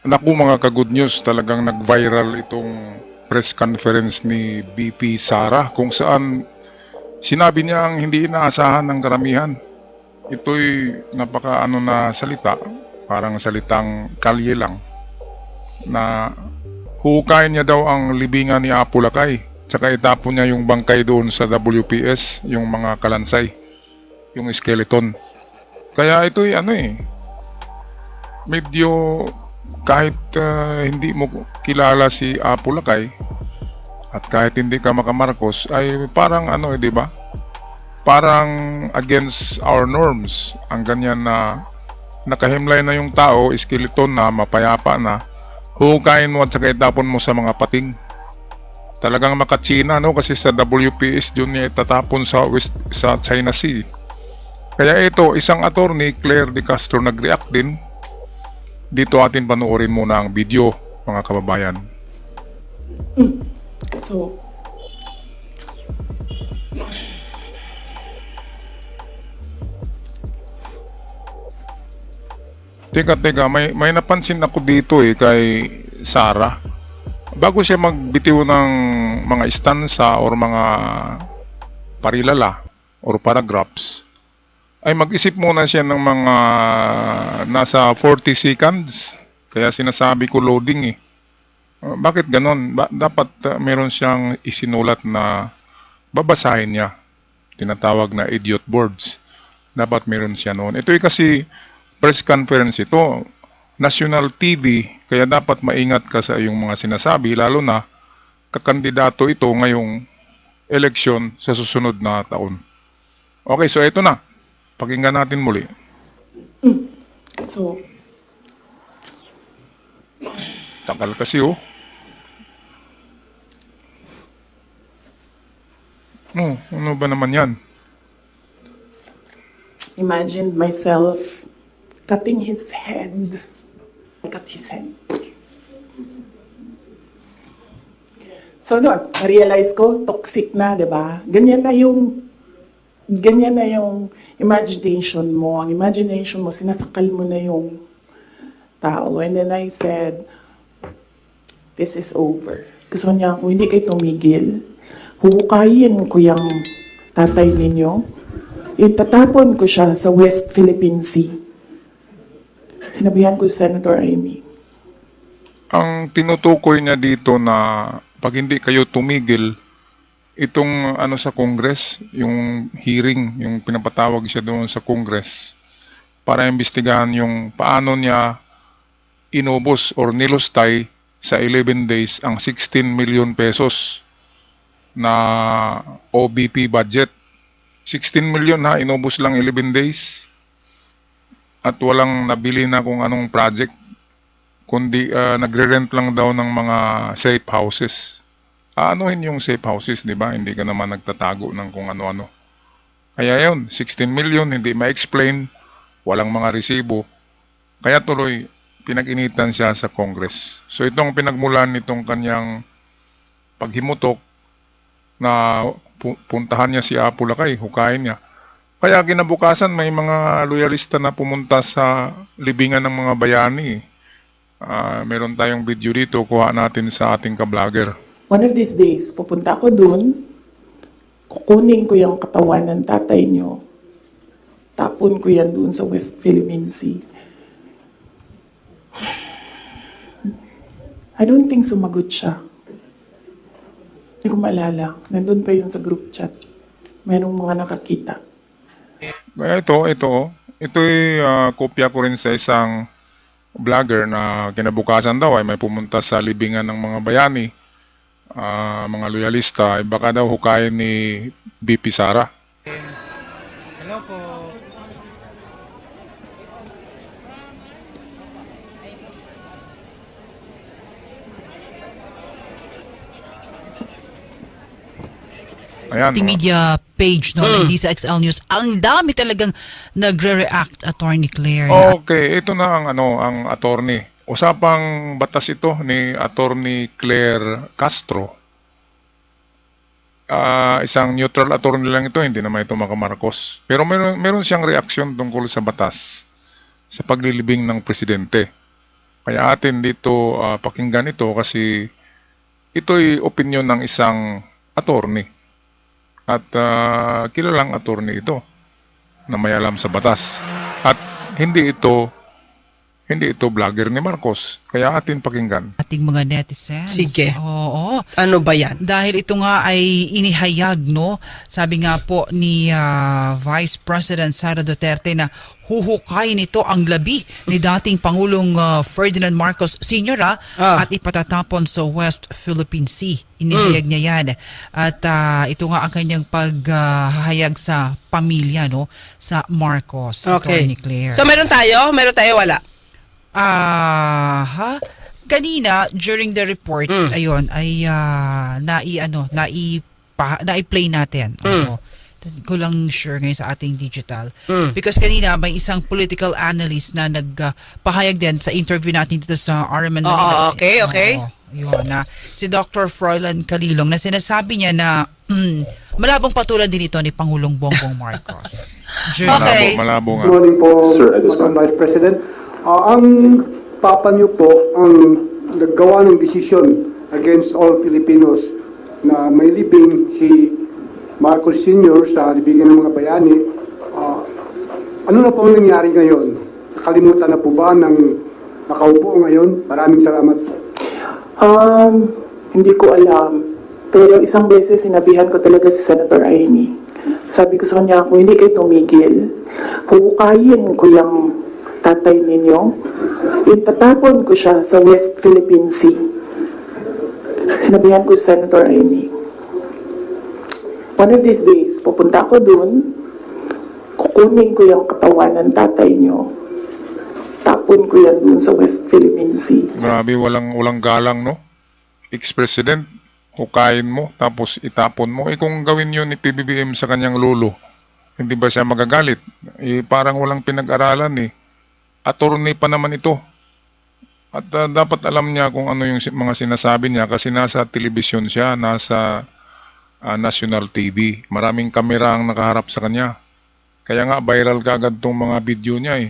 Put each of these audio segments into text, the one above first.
Naku mga ka-good news, talagang nag-viral itong press conference ni BP Sara kung saan sinabi niya ang hindi inaasahan ng karamihan. Ito'y napaka na salita, parang salitang kalye lang, na huhukayin niya daw ang libingan ni Apo Lakay, tsaka itapon niya yung bangkay doon sa WPS, yung mga kalansay, yung skeleton. Kaya ito'y medyo kahit hindi mo kilala si Apo Lakay at kahit hindi ka makamarcos ay parang di ba? Parang against our norms ang ganyan na nakahimlay na yung tao, skeleton na, mapayapa na, hukayin mo at saka itapon mo sa mga pating. Talagang makatsina no, kasi sa WPS doon niya itatapon sa China Sea. Kaya ito, isang attorney, Claire De Castro, nag-react din. Dito atin panoorin muna ang video, mga kababayan. So, Teka, may napansin ako dito kay Sara. Bago siya magbitiw ng mga istansa or mga parilala or paragraphs, ay mag-isip muna siya ng mga nasa 40 seconds. Kaya sinasabi ko loading bakit ganon? Dapat meron siyang isinulat na babasahin niya. Tinatawag na idiot boards. Dapat meron siya noon. Ito kasi press conference ito. National TV. Kaya dapat maingat ka sa iyong mga sinasabi. Lalo na kakandidato ito ngayong eleksyon sa susunod na taon. Okay, so ito na. Pakinggan natin muli. so, Takal kasi ano ba naman yan? imagine myself cutting his head. I cut his head. So, noon, na-realize ko, toxic na, di ba? Ganyan na yung imagination mo. Ang imagination mo, sinasakal mo na yung tao. And then I said, this is over. Gusto niya, kung hindi kayo tumigil, huhukayin ko yung tatay ninyo, itatapon ko siya sa West Philippine Sea. Sinabihan ko si Senator Amy. Ang tinutukoy niya dito na pag hindi kayo tumigil, itong sa Congress, yung hearing, yung pinapatawag siya doon sa Congress para imbestigahan yung paano niya inubos or nilustay sa 11 days ang 16 million pesos na OBP budget. 16 million inubos lang 11 days at walang nabili na kung anong project, kundi nagre-rent lang daw ng mga safe houses. Anuhin yung safe houses, di ba? Hindi ka naman nagtatago ng kung ano-ano. Kaya yun, 16 million, hindi ma-explain, walang mga resibo. Kaya tuloy, pinag-initan siya sa Congress. So itong pinagmulan nitong kanyang paghimutok na puntahan niya si Apo Lakay, hukayin niya. Kaya kinabukasan may mga loyalista na pumunta sa libingan ng mga bayani. Meron tayong video dito, kuha natin sa ating ka-vlogger. One of these days, pupunta ako dun, kukunin ko yung katawan ng tatay nyo, tapon ko yan dun sa West Philippine Sea. I don't think sumagot siya. Hindi ko maalala. Nandun pa yun sa group chat. Merong mga nakakita. Ito'y kopya ko rin sa isang vlogger na kinabukasan daw ay may pumunta sa libingan ng mga bayani, mga loyalista, ay baka daw hukayin ni BP Sara. Hello po. Ayan, Media page ng DZXL News. Ang dami talagang nagre-react, Attorney Claire. Okay, ito na ang attorney. Usapang batas ito ni Attorney Claire Castro. Isang neutral attorney lang ito, hindi naman ito makamarkos. Pero meron siyang reaksyon tungkol sa batas sa paglilibing ng presidente. Kaya atin dito pakinggan ito kasi ito'y opinion ng isang attorney. At kilalang attorney ito na may alam sa batas. At hindi ito vlogger ni Marcos. Kaya atin pakinggan. Ating mga netizens. Sige. Oo. Ano ba yan? Dahil ito nga ay inihayag, no? Sabi nga po ni Vice President Sara Duterte na huhukay nito ang labi ni dating Pangulong Ferdinand Marcos Sr. At ipatatapon sa West Philippine Sea. Inihayag niya yan. At ito nga ang kanyang paghahayag sa pamilya, no? Sa Marcos. Okay. Attorney Claire. So meron tayo, wala. Kanina during the report ayun ay nai-play natin. Hindi ko lang sure ngayon sa ating digital. Because kanina may isang political analyst na nagpahayag din sa interview natin dito sa RMN Manila. Okay. Oo, yun na si Dr. Froilan Calilong na sinasabi niya na malabong patulan din ito ni Pangulong Bongbong Marcos. Okay. Malabo nga. Good morning po, Sir Edison. Madam Vice President. Ang papa niyo po ang naggawa ng desisyon against all Filipinos na may libing si Marcos Sr. sa libigan ng mga bayani. Ano na po ang nangyari ngayon? Nakalimutan na po ba ng nakaupo ngayon? Maraming salamat. Hindi ko alam. Pero isang beses sinabihan ko talaga si Senator Aini. Sabi ko sa kanya, kung hindi kayo tumigil, huhukayin ko yung tatay ninyo. Itatapon ko siya sa West Philippine Sea. Sinabihan ko si Senator Aini. One of these days, pupunta ako dun, kukunin ko yung katawan ng tatay nyo. Tapon ko yan dun sa West Philippine Sea. Grabe, walang galang, no? Ex-president, hukayin mo, tapos itapon mo. Kung gawin yun ni PBBM sa kanyang lolo, hindi ba siya magagalit? Parang walang pinag-aralan, Attorney pa naman ito. At dapat alam niya kung ano yung mga sinasabi niya kasi nasa telebisyon siya, nasa national TV. Maraming kamera ang nakaharap sa kanya. Kaya nga viral kagad tong mga video niya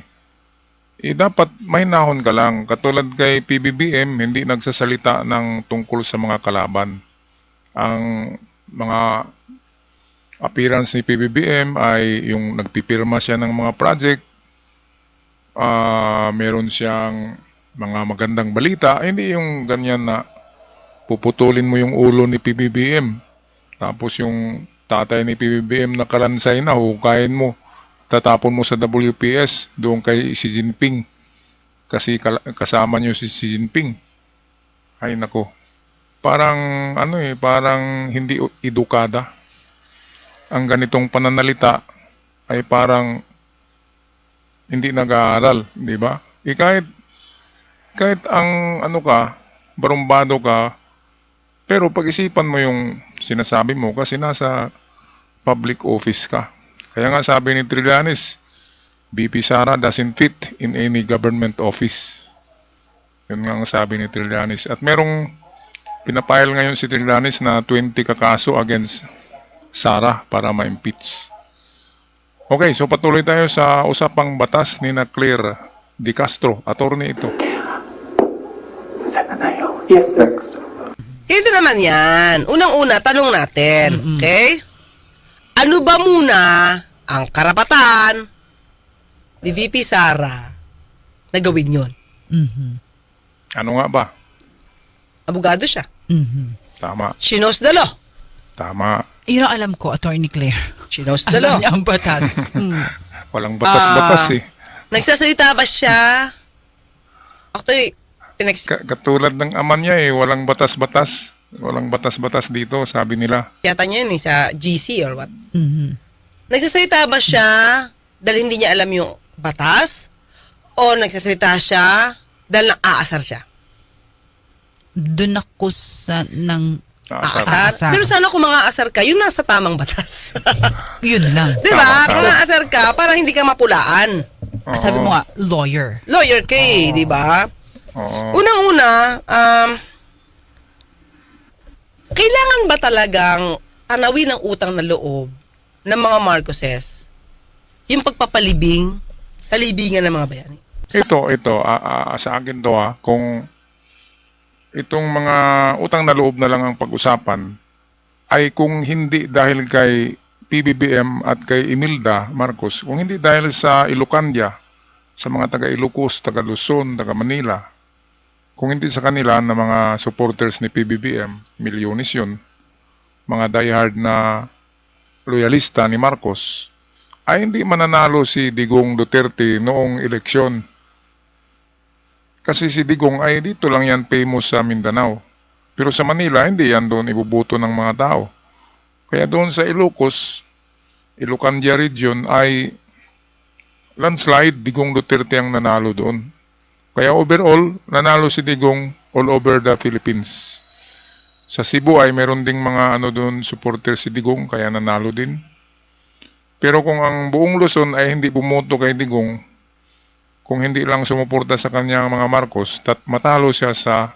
dapat mahinahon ka lang. Katulad kay PBBM, hindi nagsasalita ng tungkol sa mga kalaban. Ang mga appearance ni PBBM ay yung nagpipirma siya ng mga project, meron siyang mga magandang balita, hindi yung ganyan na puputulin mo yung ulo ni PBBM. Tapos yung tatay ni PBBM na kalansay na, hukayin mo, tatapon mo sa WPS, doon kay Xi Jinping. Kasi kasama niyo si Xi Jinping. Ay nako. Parang parang hindi edukada. Ang ganitong pananalita ay parang hindi nag-aaral, di ba? Kahit ang barumbado ka, pero pag-isipan mo yung sinasabi mo kasi nasa public office ka. Kaya nga sabi ni Trillanes, VP Sara doesn't fit in any government office. Yun nga ang sabi ni Trillanes. At merong pinapile ngayon si Trillanes na 20 kakaso against Sara para ma-impeach. Okay, so patuloy tayo sa usapang batas ni Claire De Castro. Attorney ito. Sana tayo. Yes, sir. Ito naman yan. Unang-una, tanong natin. Okay? Ano ba muna ang karapatan ni VP Sara na gawin yun? Ano nga ba? Abogado siya. Tama. She knows the law. Tama. Yun ang alam ko, Attorney Claire. She knows the Alam law. niya ang batas. Walang batas-batas Nagsasalita ba siya? Actually, Katulad ng ama niya walang batas-batas. Walang batas-batas dito, sabi nila. yata niya yun sa GC or what? Nagsasalita ba siya dahil hindi niya alam yung batas? O nagsasalita siya dahil nang-aasar siya? Doon ako sa Aasar? Aasar. Pero sana kung mga asar ka, yun nasa tamang batas. yun lang. Di ba? Tama, Kung tama. asar ka, para hindi ka mapulaan. Sabi mo nga, lawyer. Lawyer ka di ba? Oo. Unang-una, kailangan ba talagang tanawin ang utang na loob ng mga Marcoses yung pagpapalibing sa libingan ng mga bayani? Sa akin to kung itong mga utang na loob na lang ang pag-usapan, ay kung hindi dahil kay PBBM at kay Imelda Marcos, kung hindi dahil sa Ilocandia, sa mga taga Ilocos, taga Luzon, taga Manila, kung hindi sa kanila na mga supporters ni PBBM, milyones yun, mga diehard na loyalista ni Marcos, ay hindi mananalo si Digong Duterte noong eleksyon. Kasi si Digong ay dito lang yan famous sa Mindanao. Pero sa Manila, hindi yan doon ibubuto ng mga tao. Kaya doon sa Ilocos, Ilocandia region ay landslide, Digong Duterte ang nanalo doon. Kaya overall, nanalo si Digong all over the Philippines. Sa Cebu ay meron ding mga doon supporter si Digong, kaya nanalo din. Pero kung ang buong Luzon ay hindi bumoto kay Digong, kung hindi lang sumuporta sa kanyang mga Marcos, matalo siya sa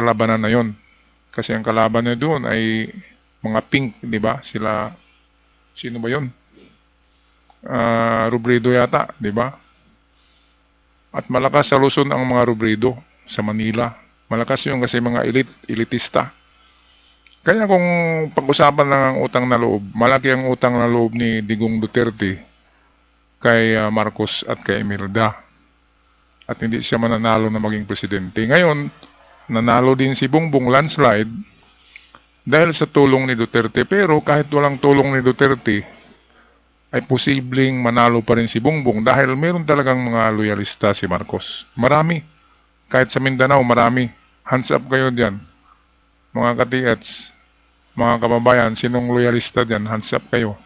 labanan na yon. Kasi ang kalaban niya doon ay mga pink, di ba? Sino ba yon? Robredo yata, di ba? At malakas sa Luzon ang mga Robredo sa Manila. Malakas yun kasi mga elitista. Kaya kung pag-usapan lang ang utang na loob, malaki ang utang na loob ni Digong Duterte kay Marcos at kay Imelda. At hindi siya mananalo na maging presidente. Ngayon, nanalo din si Bongbong landslide dahil sa tulong ni Duterte. Pero kahit walang tulong ni Duterte, ay posibleng manalo pa rin si Bongbong dahil meron talagang mga loyalista si Marcos. Marami. Kahit sa Mindanao, marami. Hands up kayo dyan. Mga ka-TH, mga kababayan, sinong loyalista dyan? Hands up kayo.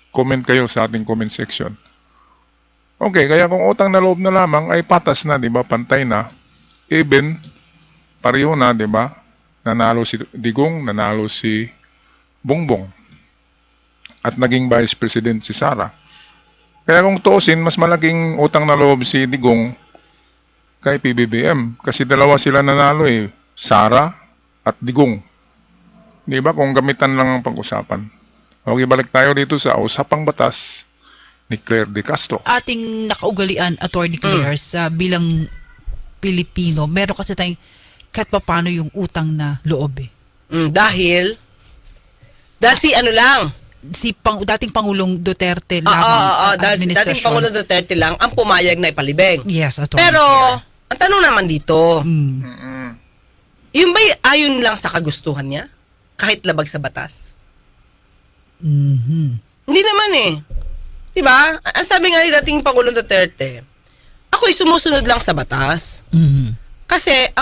Comment kayo sa ating comment section. Okay, kaya kung utang na loob na lamang ay patas na, di ba? Pantay na. Even, pareho na, di ba? Nanalo si Digong, nanalo si Bongbong. At naging Vice President si Sara. Kaya kung tuusin, mas malaking utang na loob si Digong kay PBBM. Kasi dalawa sila nanalo Sara at Digong. Di ba? Kung gamitan lang ang pag-usapan. Okay, balik tayo dito sa usapang batas ni Claire De Castro. Ating nakaugalian, Attorney Claire, sa bilang Pilipino, meron kasi tayong kahit pa paano yung utang na loob Dahil si ano lang, dating Pangulong Duterte Oo, lamang dahil si dating administrasyon. Pangulong Duterte lang ang pumayag na ipalibing. Yes, Attorney Pero, Claire. ang tanong naman dito, Mm. yung ba'y ayon lang sa kagustuhan niya? Kahit labag sa batas? Mhm. Hindi naman Diba? Ang sabi nga ni dating Pangulong Duterte, ako'y sumusunod lang sa batas. Mhm. Kasi,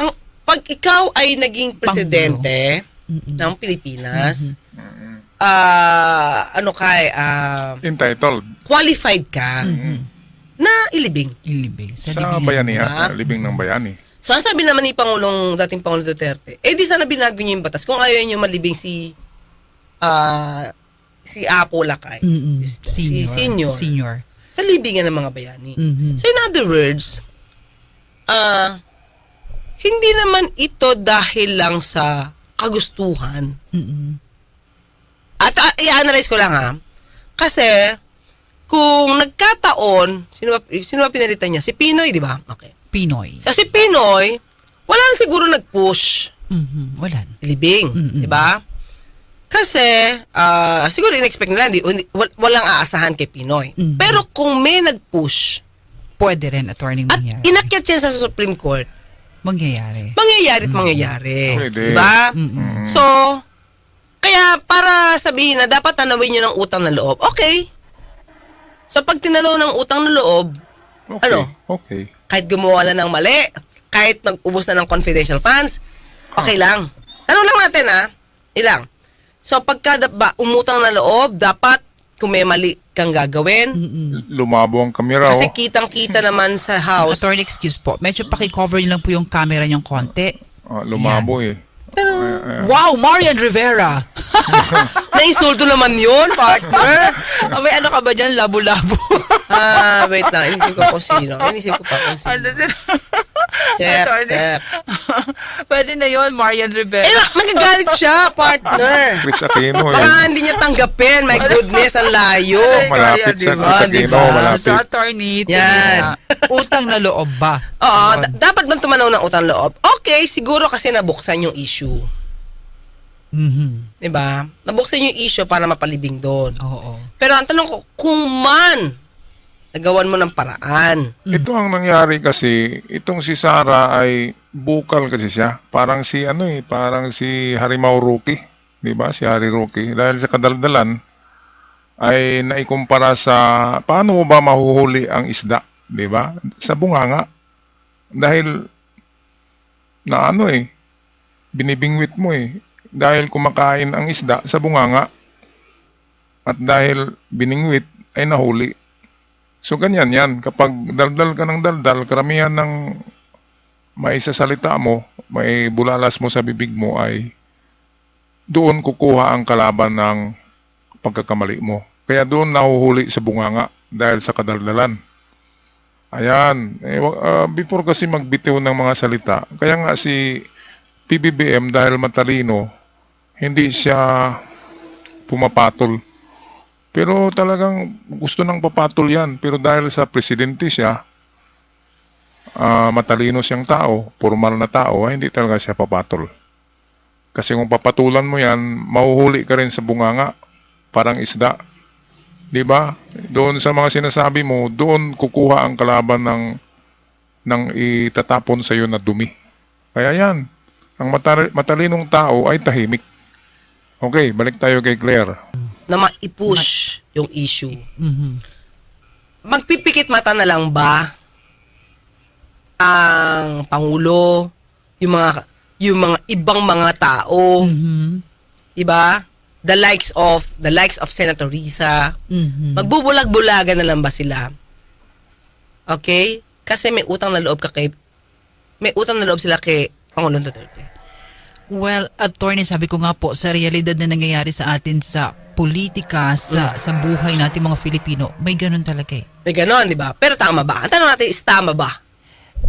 pag ikaw ay naging presidente ng Pilipinas, Entitled qualified ka na ilibing. Ilibing. sa libing. bayanihan, libing ng bayani. So, ang sabi naman ni dating Pangulong Duterte, di sana binago niyo yung batas kung ayaw niyo malibing si Apo Lakay. Senior. Sa libingan ng mga bayani. Mhm. So, in other words, hindi naman ito dahil lang sa kagustuhan. Mhm. At i-analyze ko lang kasi kung nagkataon, sino ba pinalitan niya? Si Pinoy, di ba? Okay. Pinoy. So, si Pinoy, wala na siguro nag-push Mhm. Wala na. libing, di ba? Kasi, siguro in-expect nila, walang aasahan kay Pinoy. Mhm. Pero kung may nag-push, Pwede rin, Attorney, at mangyari. inakyat siya sa Supreme Court, Mangyayari. mangyayari. Pwede. Di ba? Mhm. So, kaya para sabihin na dapat tanawin nyo ng utang na loob, okay. So, pag tinanaw ng utang na loob, Okay. Okay. kahit gumawa na ng mali, kahit nag-ubos na ng confidential funds, okay lang. Tanong lang natin ilang. So, pagka umutang na loob, dapat kung may mali kang gagawin, Lumabo ang kamera. kasi kitang-kita naman sa house. Attorney, excuse po. Medyo paki-cover niyo lang po yung camera niyong konti. Lumabo Wow, Marian Rivera! Naisulto naman yun, partner. May ano ka ba dyan? Labo-labo. Wait lang. Inisip ko sino. Ano sila? Sep. Pwede na yon, Marian Rivera. Magagalit siya, partner. Chris Aquino. Baka hindi niya tanggapin. My goodness, ang layo. Malapit sa Diba? Chris Aquino. Diba? Malapit. Sa attorney. Yan. Utang na loob ba? Oo, Yun. dapat bang tumanaw ng utang loob? Okay, siguro kasi nabuksan yung issue. Mhm. Diba? Nabuksan yung issue para mapalibing doon. Oo. Pero ang tanong ko, kung man nagawan mo ng paraan, Ito ang nangyari kasi, itong si Sara ay bukal kasi siya. Parang si parang si Harimau Rookie, 'di ba? Si Harry Rookie dahil sa kadaldalan ay naikumpara sa paano mo ba mahuhuli ang isda, 'di ba? Sa bunganga. Dahil na binibingwit mo dahil kumakain ang isda sa bunganga at dahil biningwit ay nahuli. So ganyan yan. Kapag daldal ka ng daldal, karamihan ng maisasalita mo, may bulalas mo sa bibig mo ay doon kukuha ang kalaban ng pagkakamali mo. Kaya doon nahuhuli sa bunganga dahil sa kadaldalan. Ayan. Before kasi magbitiw ng mga salita, kaya nga si PBBM dahil matalino, hindi siya pumapatol. Pero talagang gusto ng papatol yan. Pero dahil sa presidente siya, matalino siyang tao, formal na tao, hindi talaga siya papatol. Kasi kung papatulan mo yan, mahuhuli ka rin sa bunganga, parang isda. 'Di ba? Doon sa mga sinasabi mo, doon kukuha ang kalaban ng itatapon sa iyo na dumi. Kaya yan, ang matalinong tao ay tahimik. Okay, balik tayo kay Claire. na ma-push yung issue. Mhm. Magpipikit mata na lang ba ang Pangulo, yung mga ibang mga tao, Mhm. 'di ba? The likes of Senator Risa. Mhm. Magbubulag-bulagan na lang ba sila? Okay? Kasi may utang na loob sila kay Pangulong Duterte. Well, attorney, sabi ko nga po, sa realidad na nangyayari sa atin sa politika, sa buhay natin mga Filipino, may ganun talaga eh. May ganon, 'di ba? Pero tama ba? Ang tanong natin is tama ba?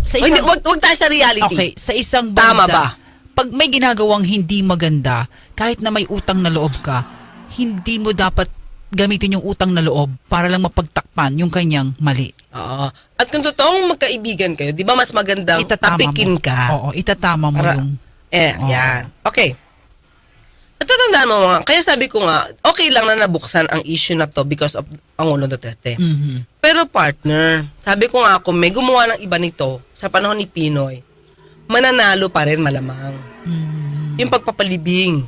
Sa O, hindi, wag tayo sa reality. okay, sa isang Tama banda, ba? pag may ginagawang hindi maganda, kahit na may utang na loob ka, hindi mo dapat gamitin yung utang na loob para lang mapagtakpan yung kanyang mali. Oo. At kung totoong magkaibigan kayo, 'di ba mas magandang tapikin mo. ka? Oo, itatama mo Para- yung... Oo. Yan. Okay. Natatandaan mo mga, kaya sabi ko nga, okay lang na nabuksan ang issue na to because of Pangulong Duterte. Mhm. Pero partner, sabi ko nga kung may gumawa ng iba nito sa panahon ni Pinoy, mananalo pa rin malamang. Yung pagpapalibing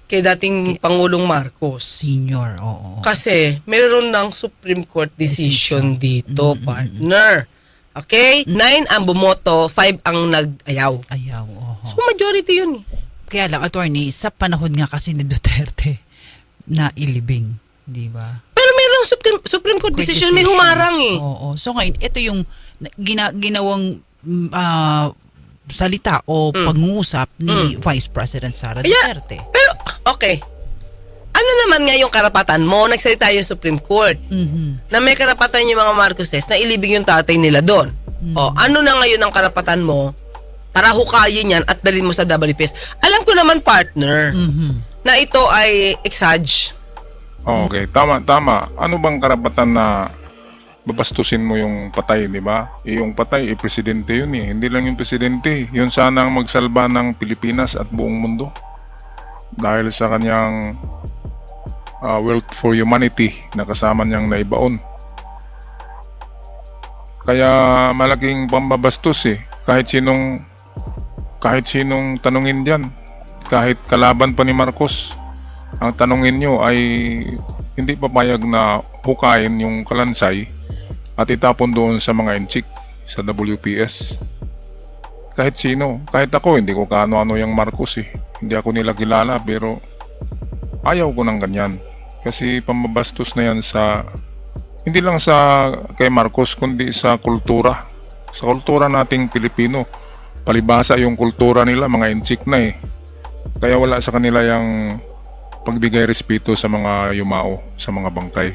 kay dating Pangulong Marcos. Senior, oo. Kasi meron ng Supreme Court decision dito, partner. Okay? 9 ang bumoto, 5 ang nag-ayaw. Ayaw, oo. So majority yun eh. Kaya lang, attorney, sa panahon nga kasi ni Duterte na ilibing, di ba? Pero mayroong Supreme Court decision, may humarang eh. Oo. So ngayon, ito yung ginawang salita o pangungusap ni Vice President Sara Kaya, Duterte. pero, okay. Ano naman nga yung karapatan mo? Nagsalita yung Supreme Court Mhm. na may karapatan yung mga Marcoses na ilibing yung tatay nila doon. O, ano na ngayon ang karapatan mo para hukayin yan at dalhin mo sa WPS? Alam ko naman, partner, Mhm. na ito ay exage. Okay, tama. Ano bang karapatan na babastusin mo yung patay, di ba? Yung patay, presidente yun eh. Hindi lang yung presidente. Yun sana ang magsalba ng Pilipinas at buong mundo. Dahil sa kanyang Wealth for Humanity na kasama niyang naibaon. Kaya malaking pambabastos eh. Kahit sinong tanungin dyan. Kahit kalaban pa ni Marcos. Ang tanungin nyo ay hindi papayag na hukayin yung kalansay at itapon doon sa mga enchik sa WPS. Kahit sino. Kahit ako, hindi ko kaano-ano yung Marcos eh. Hindi ako nila kilala pero ayaw ko ng ganyan. Kasi pambabastos na yan sa hindi lang sa kay Marcos kundi sa kultura. Sa kultura nating Pilipino. Palibasa yung kultura nila, mga enchik na eh. Kaya wala sa kanila yung pagbigay respeto sa mga yumao, sa mga bangkay.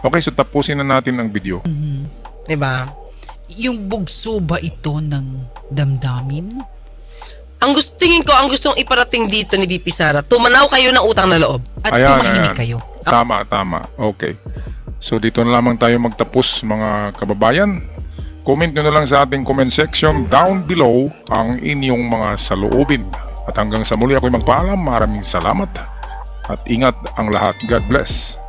Okay, so tapusin na natin ang video. Diba? Yung bugso ba ito ng damdamin? Tingin ko, ang gustong iparating dito ni VP Sara, tumanaw kayo ng utang na loob. At tumahimik kayo? Tama. Okay. So dito na lamang tayo magtapos mga kababayan. Comment nyo na lang sa ating comment section down below ang inyong mga saloobin. At hanggang sa muli ako'y magpaalam, maraming salamat at ingat ang lahat. God bless.